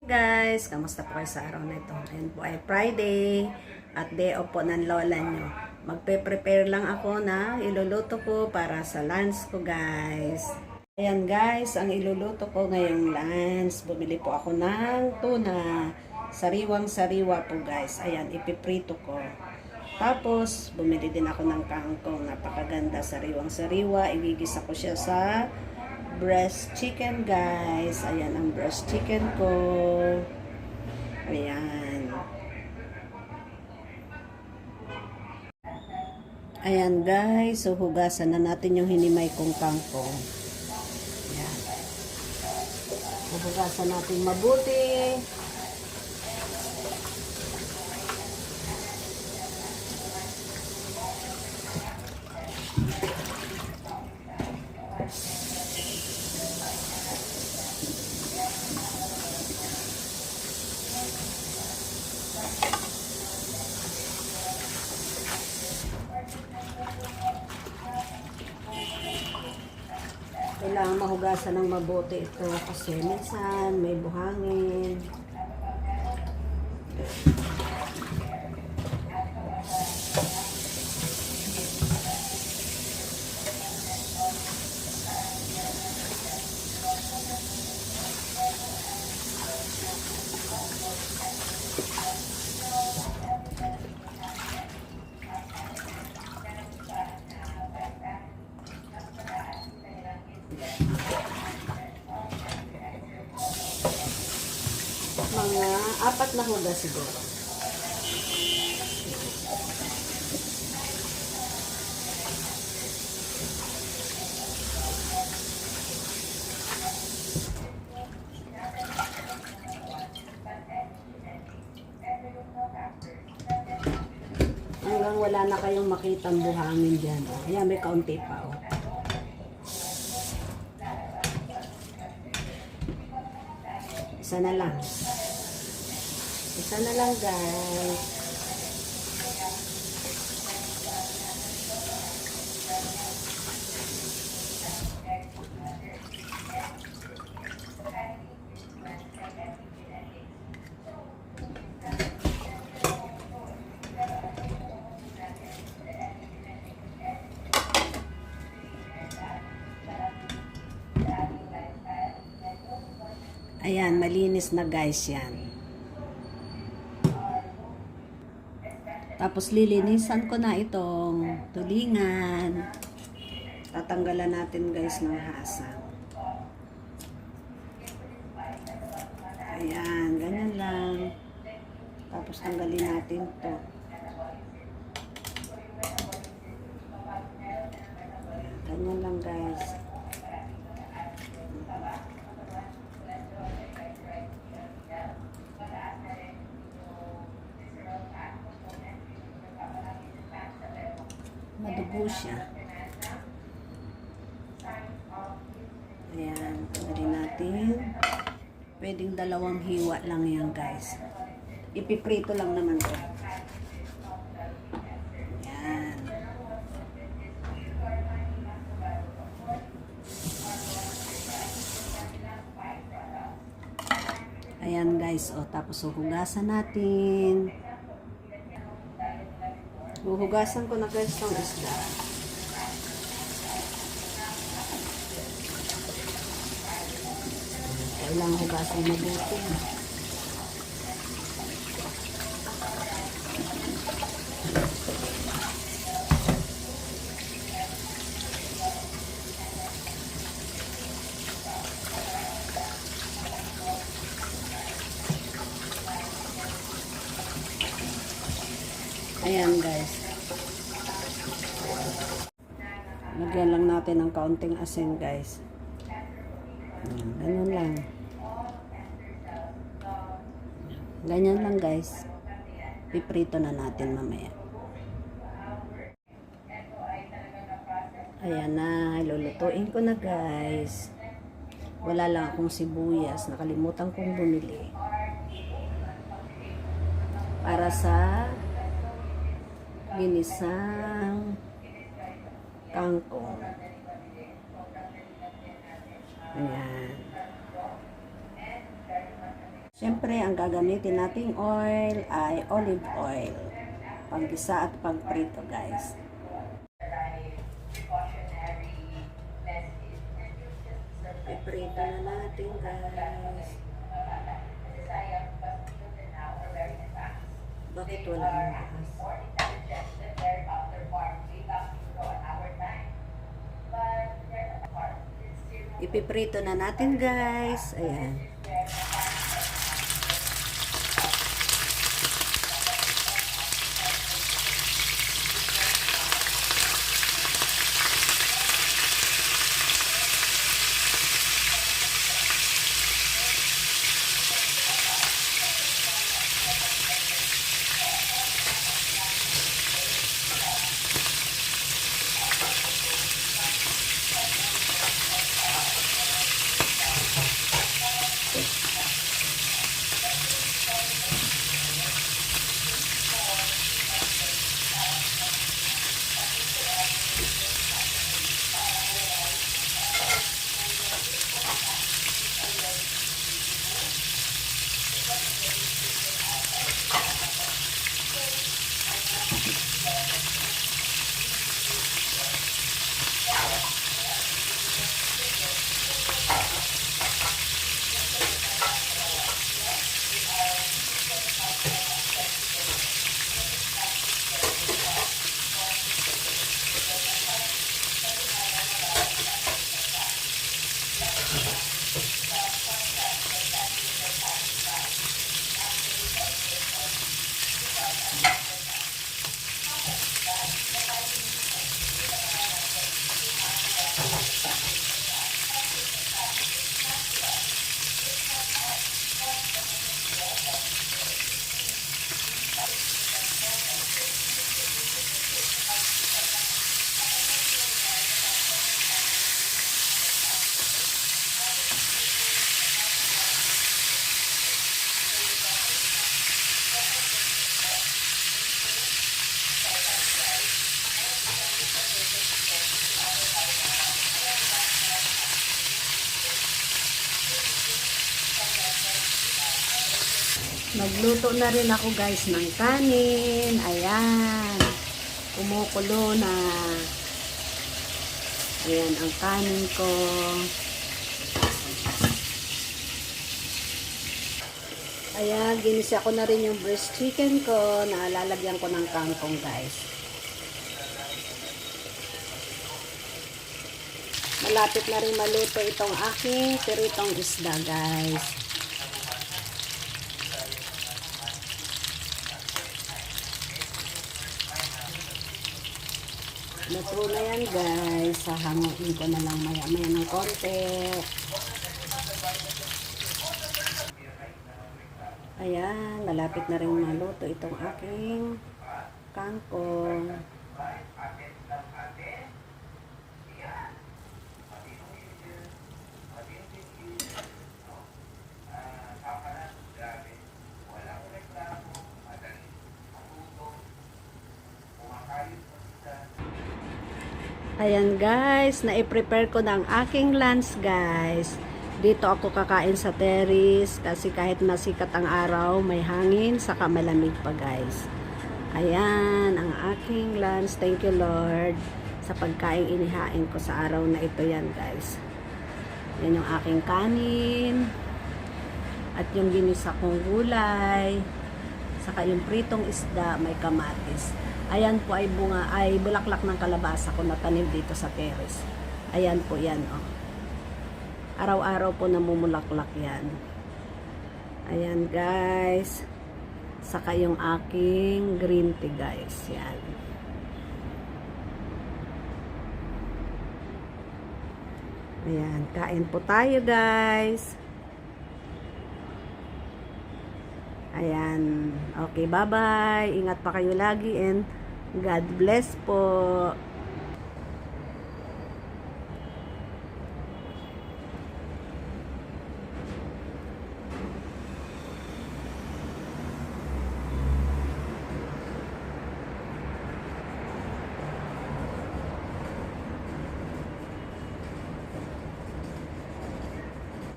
Guys, kamusta po kayo sa araw na ito? Ngayon po ay Friday at day off po ng lola nyo. Magpe-prepare lang ako na iluluto ko para sa lunch ko, guys. Ayan guys, ang iluluto ko ngayong lunch. Bumili po ako ng tuna. Sariwang-sariwa po guys. Ayan, ipiprito ko. Tapos, bumili din ako ng kangkong. Napakaganda, sariwang-sariwa. Igigisa ko siya sa breast chicken guys. Ayan ang breast chicken ko. Ayan. Ayan guys. So hugasan na natin yung hinimay kong kangkong. Ayan. Hugasan natin mabuti. Kailangan mahugasan ng mabuti ito kasi minsan may buhangin. Mga 4 na hugas siguro. Hanggang wala na kayong makitang buhangin dyan. Ayan, may kaunti pa. Oh. Isa na lang. Isa na lang guys. Ayan, malinis na guys yan. Tapos lilinisan ko na itong tulingan. Tatanggalan natin guys ng hasang. Ayan, ganyan lang. Tapos tanggalin natin to. Ganyan lang guys. Madugo siya. Ayan, tanggalin natin. Pwedeng 2 hiwa lang yan guys. Ipiprito lang naman to. Ayan. Ayan guys, o tapos huhugasan natin. Huhugasan ko na guys ng isda. Kailangan hugasan mabuti. Ayan guys. Lagyan lang natin ng kaunting asin guys. Ganyan lang. Ganyan lang guys. Piprito na natin mamaya. Ayan na. Lulutuin ko na guys. Wala lang akong sibuyas. Nakalimutan kong bumili. Para sa ginisang kangkong. Ayan. Siyempre, ang gagamitin nating oil ay olive oil. Panggisa at pangprito, guys. Iprito na natin, guys. Bakit wala ang gas? Ipiprito na natin, guys. Ayan. Nagluto na rin ako, guys, ng kanin. Ayan. Kumukulo na. Ayan ang kanin ko. Ayan, ginisa ko na rin yung breast chicken ko na lalagyan ko ng kangkong, guys. Malapit na rin maluto itong aking piritong isda, guys. Luto na yan, guys. Hahanguin ko na lang maya-maya ng konti. Ayan, malapit na rin maluto itong aking kangkong. Ayan, guys, na-prepare ko ng aking lunch, guys. Dito ako kakain sa terrace kasi kahit masikat ang araw, may hangin, saka malamig pa, guys. Ayan, ang aking lunch. Thank you, Lord, sa pagkain inihain ko sa araw na ito, yan, guys. Yan yung aking kanin. At yung ginisa kong gulay. Saka yung pritong isda, may kamatis. Ayan po ay bulaklak ng kalabasa ko na tanim dito sa terrace. Ayan po yan, oh. Araw-araw po namumulaklak yan. Ayan, guys. Saka yung aking green tea, guys. Yan. Ayan, kain po tayo, guys. Ayan. Okay, bye-bye. Ingat pa kayo lagi and God bless po.